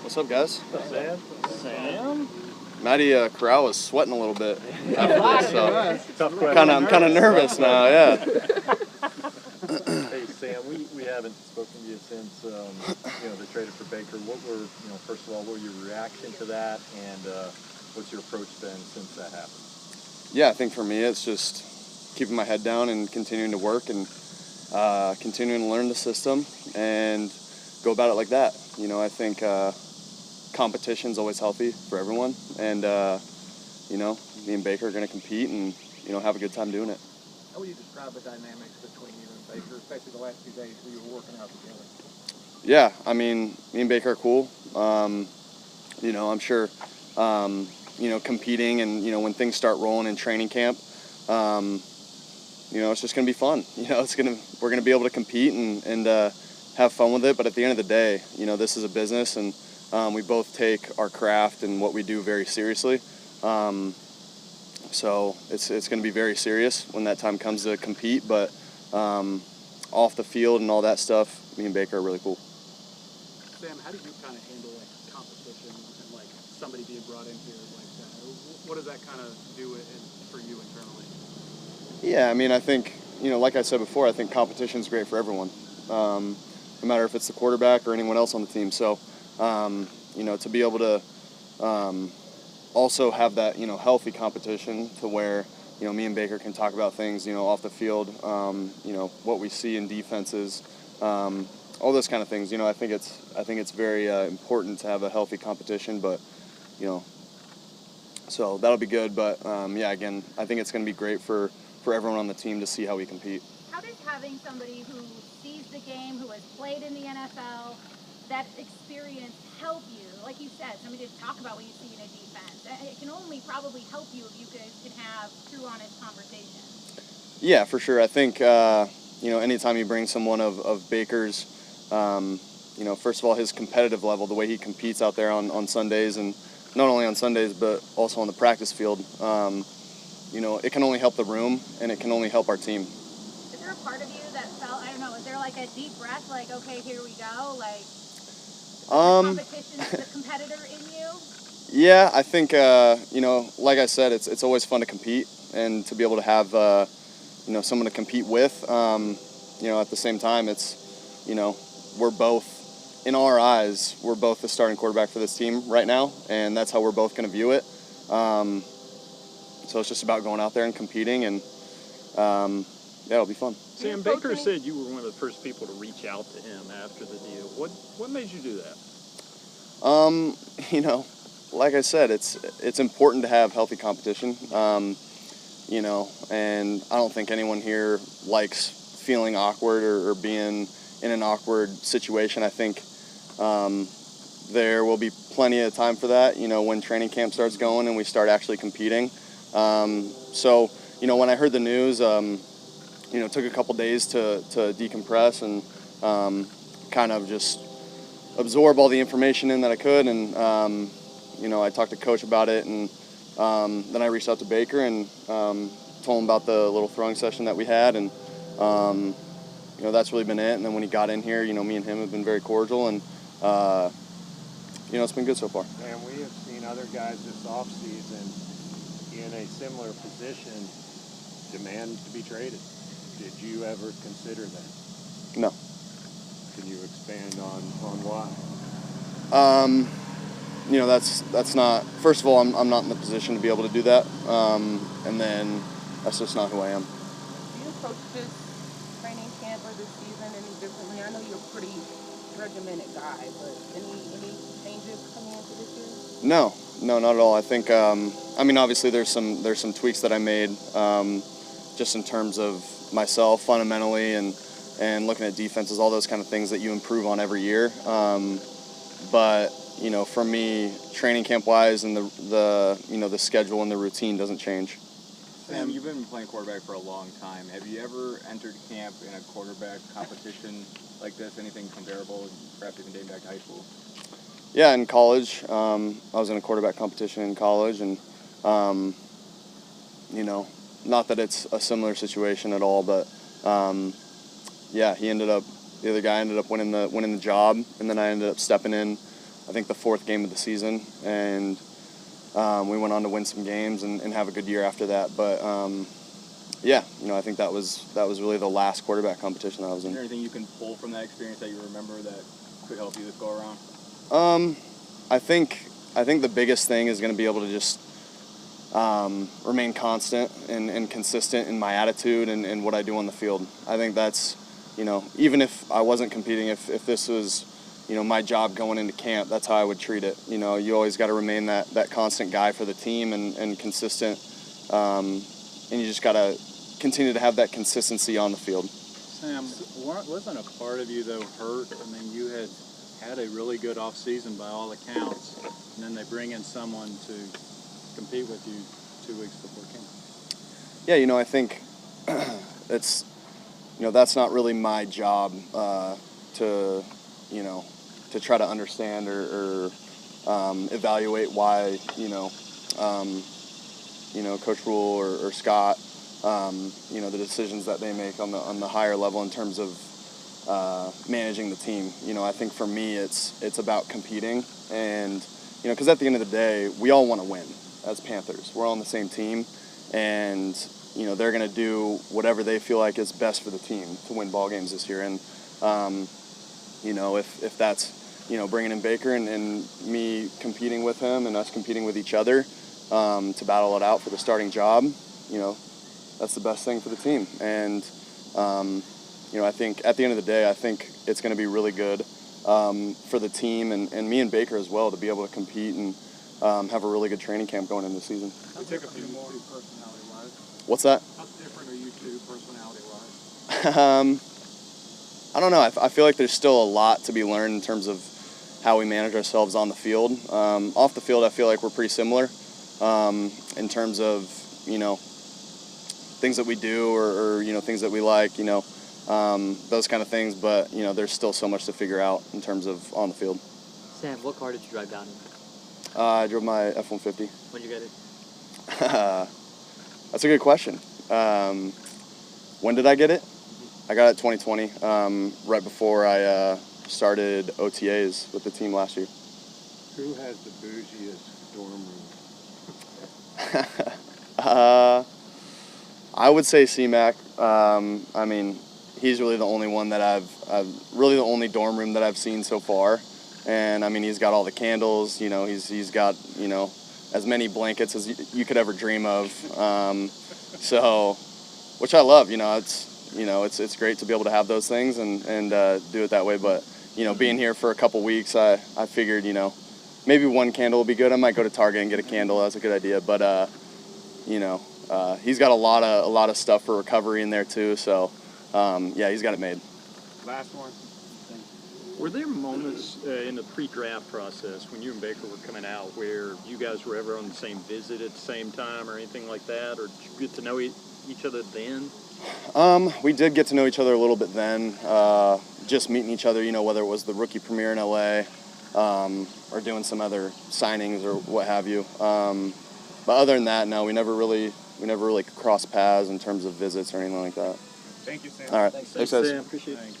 What's up, guys? Sam? Matty Corral was sweating a little bit after this, so I'm kind of nervous now. Yeah. Hey Sam, we haven't spoken to you since they traded for Baker. What were first of all, what were your reaction to that, and what's your approach been since that happened? Yeah, I think for me it's just keeping my head down and continuing to work and continuing to learn the system and go about it like that. I think competition's always healthy for everyone, and me and Baker are going to compete and have a good time doing it. How would you describe the dynamics between you and Baker, especially the last few days where you were working out together? Yeah, I mean, me and Baker are cool. I'm sure, competing and, when things start rolling in training camp, it's just going to be fun. We're going to be able to compete and have fun with it. But at the end of the day, this is a business, and we both take our craft and what we do very seriously. So it's going to be very serious when that time comes to compete. But off the field and all that stuff, me and Baker are really cool. Sam, how do you kind of handle competition and somebody being brought in here like that? What does that kind of do for you internally? Yeah, I mean, I think like I said before, I think competition is great for everyone, no matter if it's the quarterback or anyone else on the team. So to be able to also have that healthy competition to where me and Baker can talk about things off the field, what we see in defenses. All those kind of things, I think it's very important to have a healthy competition, but, so that'll be good. But, again, I think it's going to be great for everyone on the team to see how we compete. How does having somebody who sees the game, who has played in the NFL, that experience help you? Like you said, somebody to talk about what you see in a defense. It can only probably help you if you guys can have true, honest conversation. Yeah, for sure. I think, anytime you bring someone of Baker's, first of all, his competitive level, the way he competes out there on Sundays, and not only on Sundays, but also on the practice field, it can only help the room, and it can only help our team. Is there a part of you that felt, I don't know, is there a deep breath, okay, here we go, competition, the competitor in you? Yeah, I think, like I said, it's always fun to compete and to be able to have, someone to compete with. At the same time, it's, we're both, in our eyes, we're both the starting quarterback for this team right now, and that's how we're both going to view it. So it's just about going out there and competing, and it'll be fun. Sam, Baker said you were one of the first people to reach out to him after the deal. What made you do that? Like I said, it's important to have healthy competition. And I don't think anyone here likes feeling awkward or being in an awkward situation. I think there will be plenty of time for that, when training camp starts going and we start actually competing. So, when I heard the news, it took a couple days to decompress and kind of just absorb all the information in that I could. And, I talked to Coach about it, and then I reached out to Baker and told him about the little throwing session that we had, and that's really been it. And then when he got in here, me and him have been very cordial, and it's been good so far. And we have seen other guys this offseason in a similar position demand to be traded. Did you ever consider that? No. Can you expand on why? That's not. First of all, I'm not in the position to be able to do that, and then that's just not who I am. Do you approach this training camp or this season any differently? I know you're a pretty regimented guy, but any changes coming into this year? No, not at all. I think, obviously there's some tweaks that I made, just in terms of myself fundamentally and looking at defenses, all those kind of things that you improve on every year. But for me, training camp wise and the schedule and the routine doesn't change. Sam, you've been playing quarterback for a long time. Have you ever entered camp in a quarterback competition like this? Anything comparable, perhaps even dating back to high school? Yeah, in college, I was in a quarterback competition in college, and not that it's a similar situation at all, but the other guy ended up winning the job, and then I ended up stepping in I think, the 4th game of the season, and we went on to win some games and have a good year after that. But yeah, I think that was really the last quarterback competition that I was in. Is there anything you can pull from that experience that you remember that could help you this go around? I think the biggest thing is going to be able to just remain constant and consistent in my attitude and what I do on the field. I think that's, even if I wasn't competing, if this was, my job going into camp, that's how I would treat it. You always got to remain that constant guy for the team and consistent, and you just got to continue to have that consistency on the field. Sam, wasn't a part of you, though, hurt? I mean, you had a really good off-season by all accounts, and then they bring in someone to compete with you 2 weeks before camp. Yeah, I think it's, that's not really my job to try to understand or evaluate why, Coach Rule or Scott, the decisions that they make on the higher level in terms of managing the team. I think for me it's about competing, and because at the end of the day we all want to win as Panthers. We're all on the same team, and they're going to do whatever they feel like is best for the team to win ball games this year. And if that's bringing in Baker and me competing with him and us competing with each other to battle it out for the starting job, that's the best thing for the team. And I think at the end of the day, I think it's going to be really good for the team and me and Baker as well to be able to compete and have a really good training camp going into the season. How different are you two personality-wise? What's that? How different are you two personality-wise? I don't know. I feel like there's still a lot to be learned in terms of how we manage ourselves on the field. Off the field, I feel like we're pretty similar in terms of, things that we do or things that we like, those kind of things. But, there's still so much to figure out in terms of on the field. Sam, what car did you drive down in? I drove my F-150. When did you get it? That's a good question. When did I get it? I got it 2020, right before I started OTAs with the team last year. Who has the bougiest dorm room? I would say C-Mac. I mean, he's really the only one that really the only dorm room that I've seen so far. And I mean, he's got all the candles, he's got, as many blankets as you could ever dream of. So, which I love, it's great to be able to have those things and do it that way. But, being here for a couple weeks, I figured, maybe one candle would be good. I might go to Target and get a candle. That's a good idea. But, he's got a lot of stuff for recovery in there too. So, yeah, he's got it made. Last one. Were there moments in the pre-draft process when you and Baker were coming out where you guys were ever on the same visit at the same time or anything like that? Or did you get to know each other then? We did get to know each other a little bit then, just meeting each other, whether it was the rookie premiere in LA or doing some other signings or what have you. But other than that, no, we never really crossed paths in terms of visits or anything like that. Thank you, Sam. All right. Thanks, Thanks, guys. Sam. Appreciate it.